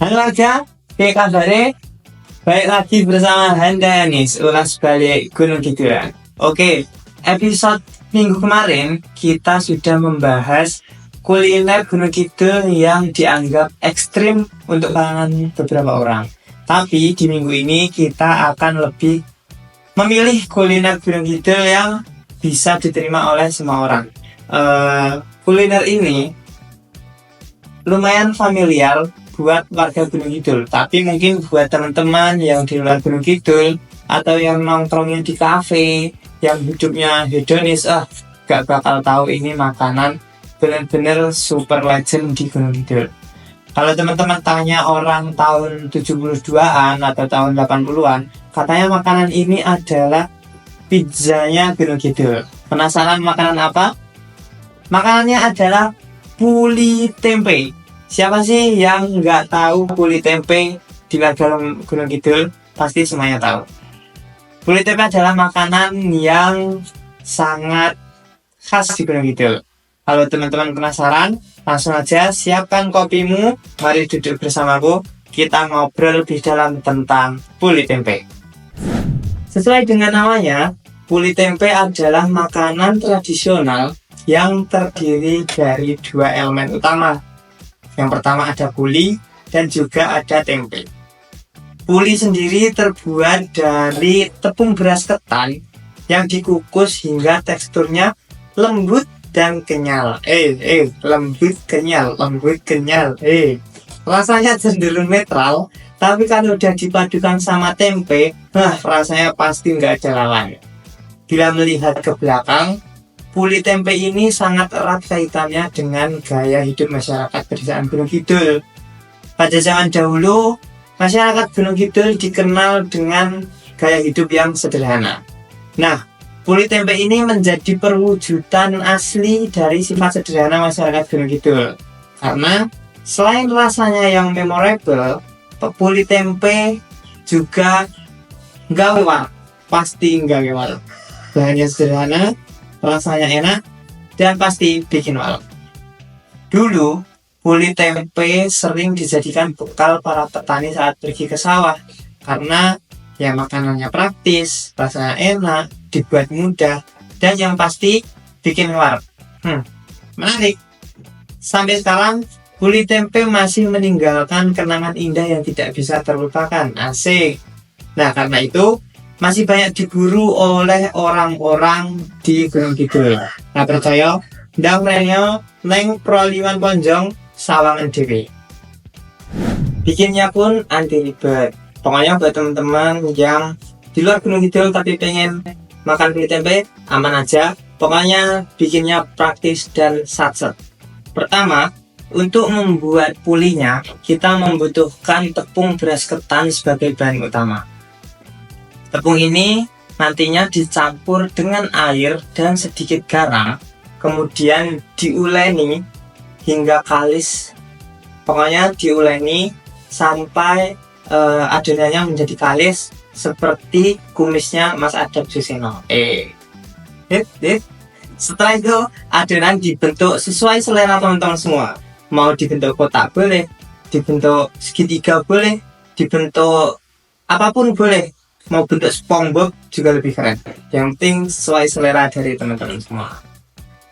Halo warga, apa kabarnya? Baik lagi bersama Handa Yanis, ulas balik Gunung Kidul. Oke, episode minggu kemarin kita sudah membahas kuliner Gunung Kidul yang dianggap ekstrim untuk kalangan beberapa orang. Tapi di minggu ini kita akan lebih memilih kuliner Gunung Kidul yang bisa diterima oleh semua orang. Kuliner ini lumayan familiar buat warga Gunung Kidul, tapi mungkin buat teman-teman yang di luar Gunung Kidul atau yang nongkrongnya di kafe, yang hidupnya hedonis, gak bakal tahu ini makanan bener-bener super legend di Gunung Kidul. Kalau teman-teman tanya orang tahun 72-an atau tahun 80-an, katanya makanan ini adalah pizzanya Gunung Kidul. Penasaran makanan apa? Makanannya adalah puli tempe. Siapa sih yang nggak tahu puli tempe di warga Gunung Kidul? Pasti semuanya tahu. Puli tempe adalah makanan yang sangat khas di Gunung Kidul. Kalau teman-teman penasaran, langsung aja siapkan kopimu. Mari duduk bersamaku, kita ngobrol lebih dalam tentang puli tempe. Sesuai dengan namanya, puli tempe adalah makanan tradisional yang terdiri dari dua elemen utama. Yang pertama ada puli dan juga ada tempe. Puli sendiri terbuat dari tepung beras ketan yang dikukus hingga teksturnya lembut dan kenyal. Lembut kenyal. Rasanya cenderung netral, tapi kalau udah dipadukan sama tempe, rasanya pasti nggak ada lawan. Bila melihat ke belakang, puli tempe ini sangat erat kaitannya dengan gaya hidup masyarakat pedesaan Gunung Kidul. Pada zaman dahulu, masyarakat Gunung Kidul dikenal dengan gaya hidup yang sederhana. Nah, puli tempe ini menjadi perwujudan asli dari sifat sederhana masyarakat Gunung Kidul. Karena selain rasanya yang memorable, puli tempe juga nggak mewah, pasti nggak mewah. Bahannya sederhana, rasanya enak, dan pasti bikin walek. Dulu, puli tempe sering dijadikan bekal para petani saat pergi ke sawah karena ya makanannya praktis, rasanya enak, dibuat mudah, dan yang pasti bikin walek. Menarik. Sampai sekarang, puli tempe masih meninggalkan kenangan indah yang tidak bisa terlupakan. Asik. Nah, karena itu masih banyak diburu oleh orang-orang di Gunung Kidul. Nah percaya, ndang renyo neng proliwan ponjong sawangan dewe. Bikinnya pun anti ribet. Pokoknya buat teman-teman yang di luar Gunung Kidul tapi pengen makan puli tempe, aman aja. Pokoknya bikinnya praktis dan satset. Pertama, untuk membuat pulinya, kita membutuhkan tepung beras ketan sebagai bahan utama. Tepung ini nantinya dicampur dengan air dan sedikit garam, kemudian diuleni hingga kalis. Pokoknya diuleni sampai adonannya menjadi kalis seperti kumisnya Mas Adab Suseno. Setelah itu adonan dibentuk sesuai selera teman-teman semua. Mau dibentuk kotak boleh, dibentuk segitiga boleh, dibentuk apapun boleh. Mau bentuk SpongeBob juga lebih keren. Yang penting sesuai selera dari teman-teman semua.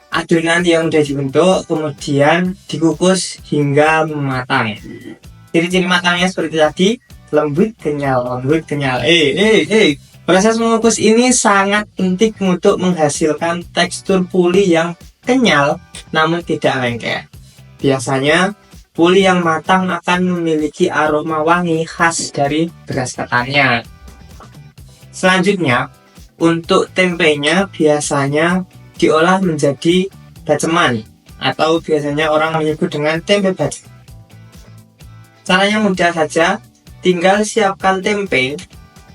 Adonan yang udah dibentuk kemudian dikukus hingga matang. Ciri-ciri matangnya seperti tadi, lembut kenyal. Proses mengukus ini sangat penting untuk menghasilkan tekstur puli yang kenyal namun tidak lengket. Biasanya puli yang matang akan memiliki aroma wangi khas dari beras ketannya. Selanjutnya, untuk tempenya biasanya diolah menjadi baceman atau biasanya orang menyebut dengan tempe bacem. Caranya mudah saja, tinggal siapkan tempe.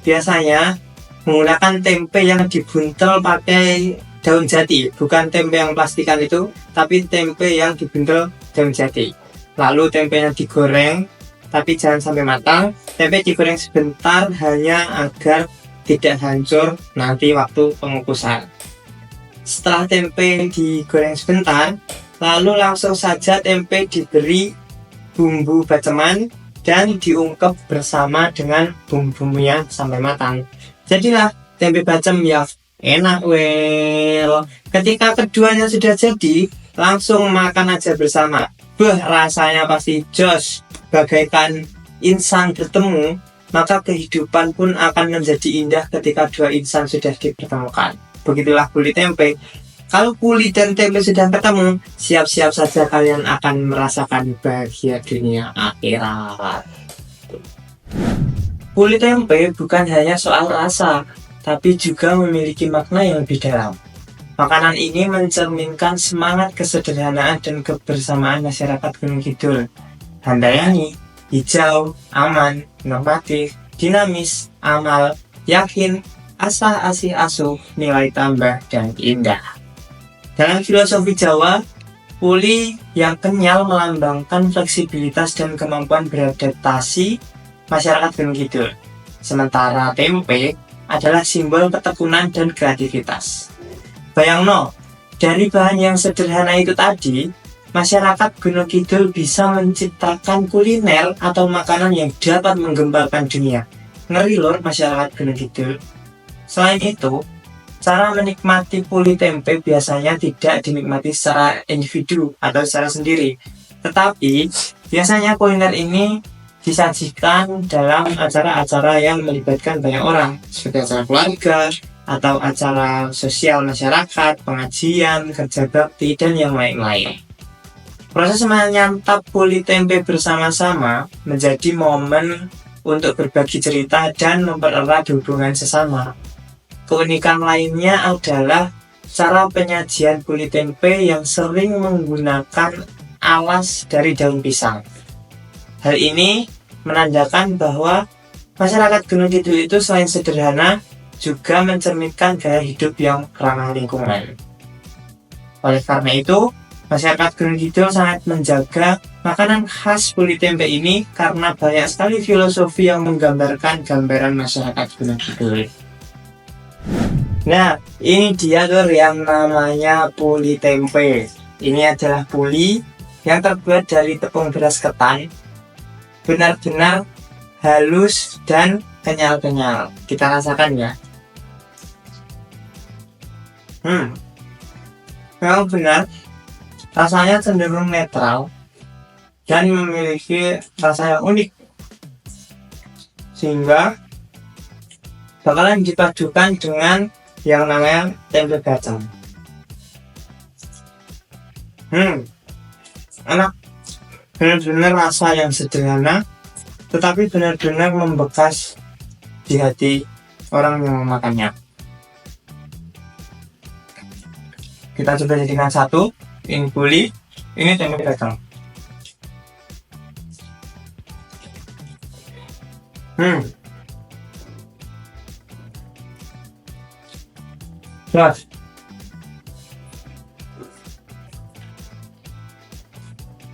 Biasanya menggunakan tempe yang dibuntel pakai daun jati, bukan tempe yang plastikan itu, tapi tempe yang dibuntel daun jati. Lalu tempenya digoreng, tapi jangan sampai matang. Tempe digoreng sebentar hanya agar tidak hancur nanti waktu pengukusan. Setelah tempe digoreng sebentar, lalu langsung saja tempe diberi bumbu baceman dan diungkep bersama dengan bumbu-bumbunya sampai matang. Jadilah tempe bacem yang enak wel. Ketika keduanya sudah jadi, langsung makan aja bersama. Rasanya pasti jos, bagaikan insan bertemu, maka kehidupan pun akan menjadi indah ketika dua insan sudah dipertemukan. Begitulah kulit tempe. Kalau kulit dan tempe sudah ketemu, siap-siap saja kalian akan merasakan bahagia dunia akhirat. Kulit tempe bukan hanya soal rasa, tapi juga memiliki makna yang lebih dalam. Makanan ini mencerminkan semangat kesederhanaan dan kebersamaan masyarakat Gunung Kidul. Handayani, hijau, aman, normatif, dinamis, amal, yakin, asah asih asuh, nilai tambah, dan indah. Dalam filosofi Jawa, puli yang kenyal melambangkan fleksibilitas dan kemampuan beradaptasi masyarakat Gunung Kidul. Sementara tempe adalah simbol ketekunan dan kreativitas. Bayangno, dari bahan yang sederhana itu tadi, masyarakat Gunung Kidul bisa menciptakan kuliner atau makanan yang dapat menggemparkan dunia. Ngeri lor masyarakat Gunung Kidul. Selain itu, cara menikmati puli tempe biasanya tidak dinikmati secara individu atau secara sendiri, tetapi biasanya kuliner ini disajikan dalam acara-acara yang melibatkan banyak orang, seperti acara keluarga atau acara sosial masyarakat, pengajian, kerja bakti, dan yang lain-lain. Proses menyantap puli tempe bersama-sama menjadi momen untuk berbagi cerita dan mempererat hubungan sesama. Keunikan lainnya adalah cara penyajian puli tempe yang sering menggunakan alas dari daun pisang. Hal ini menandakan bahwa masyarakat Gunung Kidul itu selain sederhana, juga mencerminkan gaya hidup yang ramah lingkungan. Oleh karena itu, masyarakat Gunung Kidul sangat menjaga makanan khas puli tempe ini karena banyak sekali filosofi yang menggambarkan gambaran masyarakat Gunung Kidul. Nah, ini dia lor yang namanya puli tempe. Ini adalah puli yang terbuat dari tepung beras ketan, benar-benar halus dan kenyal-kenyal. Kita rasakan ya. Memang benar, rasanya cenderung netral dan memiliki rasa yang unik, sehingga bakalan dipadukan dengan yang namanya tempe bacem. Enak, benar-benar rasa yang sederhana, tetapi benar-benar membekas di hati orang yang memakannya. Kita coba jadikan satu, ini puli, ini tempe bacem. Jelas.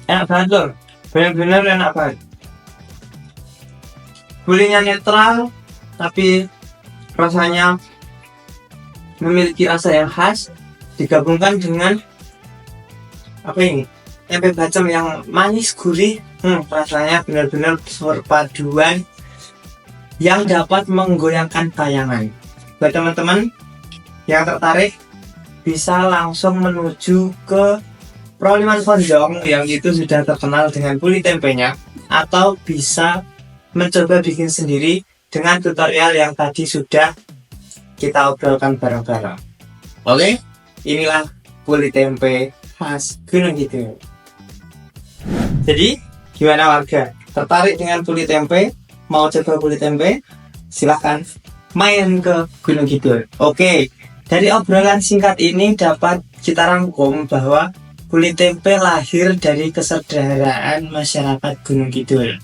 Enak banget lor, benar-benar enak banget. Pulinya netral, tapi rasanya memiliki rasa yang khas, digabungkan dengan apa ini? Tempe bacem yang manis gurih. Rasanya benar-benar perpaduan yang dapat menggoyangkan bayangan. Buat teman-teman yang tertarik, bisa langsung menuju ke Proliman Ponjong yang itu sudah terkenal dengan puli tempenya, atau bisa mencoba bikin sendiri dengan tutorial yang tadi sudah kita obrolkan bareng-bareng. Oke, inilah puli tempe khas Gunung Kidul. Jadi, gimana warga? Tertarik dengan puli tempe? Mau coba puli tempe? Silahkan main ke Gunung Kidul. Oke. Dari obrolan singkat ini dapat kita rangkum bahwa puli tempe lahir dari kesederhanaan masyarakat Gunung Kidul.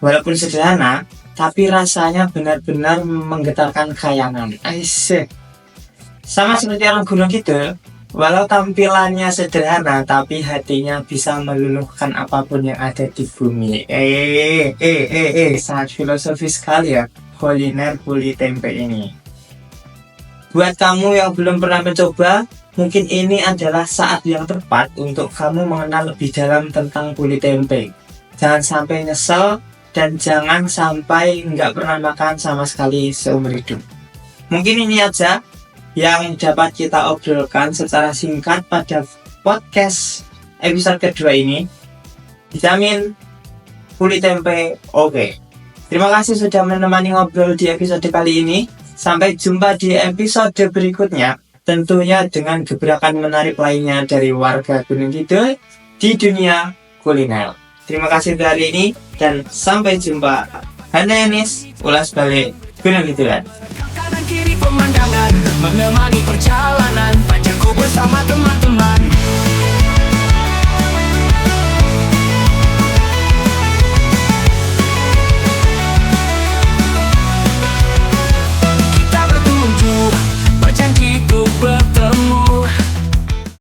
Walaupun sederhana, tapi rasanya benar-benar menggetarkan khayalan. Aisyah. Sama seperti orang Gunung Kidul, walau tampilannya sederhana, tapi hatinya bisa meluluhkan apapun yang ada di bumi. Sangat filosofis sekali ya kuliner puli tempe ini. Buat kamu yang belum pernah mencoba, mungkin ini adalah saat yang tepat untuk kamu mengenal lebih dalam tentang puli tempe. Jangan sampai nyesel dan jangan sampai nggak pernah makan sama sekali seumur hidup. Mungkin ini aja yang dapat kita obrolkan secara singkat pada podcast episode kedua ini. Dijamin kulit tempe oke. Terima kasih sudah menemani ngobrol di episode kali ini. Sampai jumpa di episode berikutnya, tentunya dengan gebrakan menarik lainnya dari warga Gunung Kidul di dunia kuliner. Terima kasih untuk hari ini dan sampai jumpa. Handa Yanis, ulas balik Gunung Kidulan. Kanan kiri pemandangan menemani perjalanan.